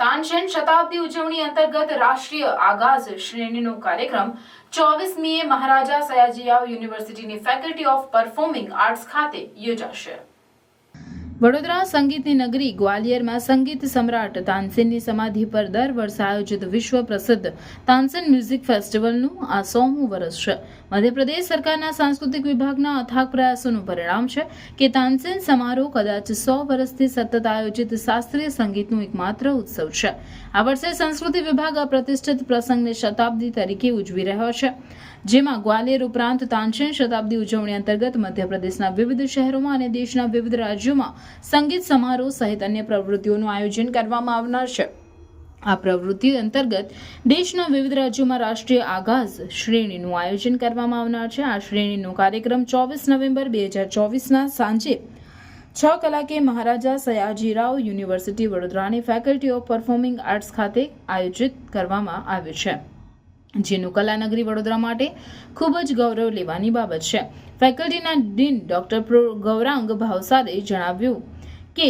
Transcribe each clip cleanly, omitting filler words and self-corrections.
તાનસેન શતાબ્દી ઉજવણી અંતર્ગત રાષ્ટ્રીય આગાઝ શ્રેણીનો કાર્યક્રમ 24મીએ મહારાજા સયાજીરાવ યુનિવર્સિટીની ફેકલ્ટી ઓફ પરફોર્મિંગ આર્ટ્સ ખાતે યોજાશે। વડોદરા સંગીતની નગરી ગ્વાલિયરમાં સંગીત સમ્રાટ તાનસેનની સમાધિ પર દર વર્ષે આયોજિત વિશ્વ પ્રસિદ્ધ તાનસેન મ્યુઝિક ફેસ્ટિવલનું આ 100મું વર્ષ છે। મધ્યપ્રદેશ સરકારના સાંસ્કૃતિક વિભાગના અથાગ પ્રયાસોનું પરિણામ છે કે તાનસેન સમારોહ કદાચ 100 વર્ષથી સતત આયોજિત શાસ્ત્રીય સંગીતનું એકમાત્ર ઉત્સવ છે। આ વર્ષે સંસ્કૃતિ વિભાગ આ પ્રતિષ્ઠિત પ્રસંગને શતાબ્દી તરીકે ઉજવી રહ્યો છે, જેમાં ગ્વાલિયર ઉપરાંત તાનસેન શતાબ્દી ઉજવણી અંતર્ગત મધ્યપ્રદેશના વિવિધ શહેરોમાં અને દેશના વિવિધ રાજ્યોમાં સંગીત સમારોહ સહિત અન્ય પ્રવૃત્તિઓનું આયોજન કરવામાં આવનાર છે। આ પ્રવૃત્તિ અંતર્ગત દેશના વિવિધ રાજ્યોમાં રાષ્ટ્રીય આગાઝ શ્રેણીનું આયોજન કરવામાં આવનાર છે। આ શ્રેણીનો કાર્યક્રમ 24 નવેમ્બર 2024ના સાંજે 6 કલાકે મહારાજા સયાજીરાવ યુનિવર્સિટી વડોદરાની ફેકલ્ટી ઓફ પરફોર્મિંગ આર્ટ્સ ખાતે આયોજિત કરવામાં આવ્યું છે, જેનું કલાનગરી વડોદરા માટે ખૂબ જ ગૌરવ લેવાની બાબત છે। ફેકલ્ટીના ડીન ડોક્ટર ગૌરાંગ ભાવસારે જણાવ્યું કે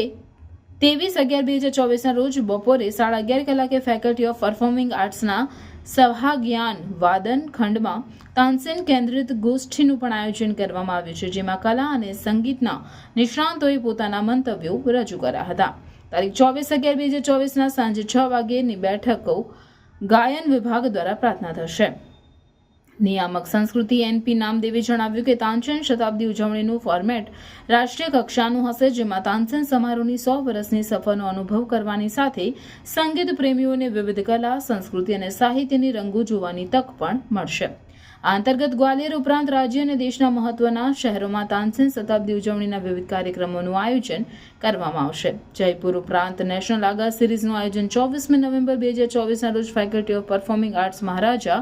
23/11/2024ના રોજ બપોરે 11:30 કલાકે ફેકલ્ટી ઓફ પરફોર્મિંગ આર્ટ્સના સહાજ્ઞાન વાદન ખંડમાં તાનસેન કેન્દ્રિત ગોષ્ઠીનું પણ આયોજન કરવામાં આવ્યું છે, જેમાં કલા અને સંગીતના નિષ્ણાંતોએ પોતાના મંતવ્યો રજૂ કર્યા હતા। તારીખ 24/11/2024ના સાંજે 6 વાગ્યેની બેઠકો ગાયન વિભાગ દ્વારા પ્રાર્થના થશે। નિયામક સંસ્કૃતિ NP નામદેવે જણાવ્યું કે તાનસેન શતાબ્દી ઉજવણીનું ફોર્મેટ રાષ્ટ્રીય કક્ષાનું હશે, જેમાં તાનસેન સમારોહની 100 વર્ષની સફરનો અનુભવ કરવાની સાથે સંગીત પ્રેમીઓને વિવિધ કલા, સંસ્કૃતિ અને સાહિત્યની રંગો જોવાની તક પણ મળશે। આ અંતર્ગત ગ્વાલિયર ઉપરાંત રાજ્ય અને દેશના મહત્વના શહેરોમાં તાનસેન શતાબ્દી ઉજવણીના વિવિધ કાર્યક્રમોનું આયોજન કરવામાં આવશે। જયપુર ઉપરાંત નેશનલ આગાઝ સિરીઝનું આયોજન 24મી નવેમ્બર 2024ના રોજ faculty of performing arts Maharaja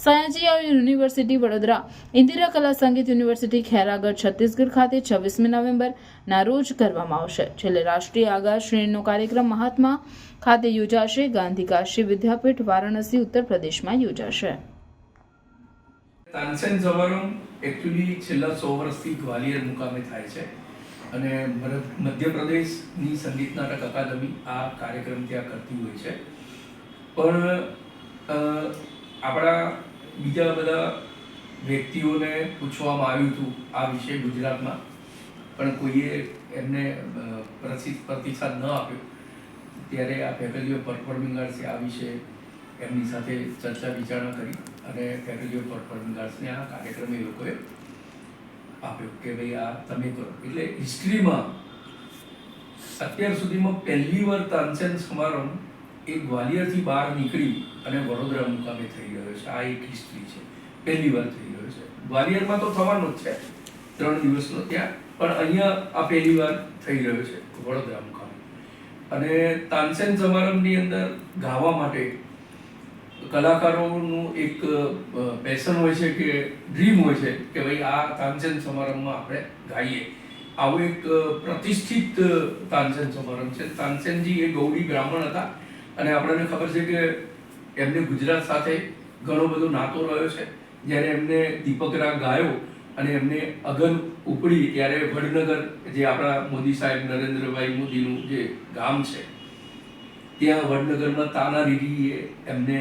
Sayajirao university Vadodara, Indira કલા સંગીત યુનિવર્સિટી ખેરાગઢ છત્તીસગઢ ખાતે 26મી નવેમ્બરના રોજ કરવામાં આવશે। છેલ્લે રાષ્ટ્રીય આગાઝ શ્રેણીનો કાર્યક્રમ મહાત્મા ખાતે યોજાશે। ગાંધી કાશી વિદ્યાપીઠ વારાણસી ઉત્તર પ્રદેશમાં યોજાશે। તાનસેન સમારોહ એકચ્યુઅલી છેલ્લા 100 વર્ષથી ગ્વાલિયર મુકામે થાય છે અને મધ્યપ્રદેશની સંગીત નાટક અકાદમી આ કાર્યક્રમ ત્યાં કરતી હોય છે, પણ આપણા બીજા બધા વ્યક્તિઓને પૂછવામાં આવ્યું હતું આ વિશે ગુજરાતમાં, પણ કોઈએ એમને પ્રતિસાદ ન આપ્યો। ત્યારે આ ફેકલ્ટી ઓફ પરફોર્મિંગ આર્ટ્સે આ વિશે એમની સાથે ચર્ચા વિચારણા કરી અને ફેકલ્ટી ઓફ પરફોર્મિંગ આર્ટ્સને આ કાર્યક્રમ એ લોકોએ આપ્યો કે ભાઈ આ તમે કરો। એટલે હિસ્ટ્રીમાં અત્યાર સુધીમાં પહેલી વાર તાનસેન સમારોહ એ ગ્વાલિયરથી બહાર નીકળી અને વડોદરા મુકામે થઈ રહ્યો છે। આ એક હિસ્ટ્રી છે, પહેલી વાર થઈ રહ્યો છે। ગ્વાલિયરમાં તો થવાનો જ છે 3 દિવસનો ત્યાં, પણ અહીંયા આ પહેલી વાર થઈ રહ્યો છે વડોદરા મુકામે। અને તાનસેન સમારંભની અંદર ગાવા માટે કલાકારોનું એક પેશન હોય છે કે ડ્રીમ હોય છે કે ભાઈ આ તાનસેન સમારંભમાં આપણે ગાઈએ। આવો એક પ્રતિષ્ઠિત તાનસેન સમારંભ છે। તાનસેનજી એ ગૌડી બ્રાહ્મણ હતા અને આપણને ખબર છે કે એમને ગુજરાત સાથે ઘણો બધો નાતો રહ્યો છે। જ્યારે એમને દીપક રાગ ગાયો અને એમને અગન ઉપડી ત્યારે વડનગર, જે આપણા મોદી સાહેબ નરેન્દ્રભાઈ મોદીનું જે ગામ છે, ત્યાં વડનગરમાં તાના રીરીએ એમને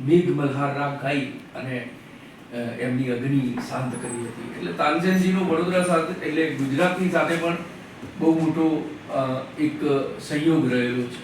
મેઘ મલ્હાર રાગ ગાઈ અને એમની અગ્નિ શાંત કરી હતી। એટલે તાનસેનજીનો વડોદરા સાથે એટલે ગુજરાતની સાથે પણ બહુ મોટો એક સંયોગ રહેલો છે।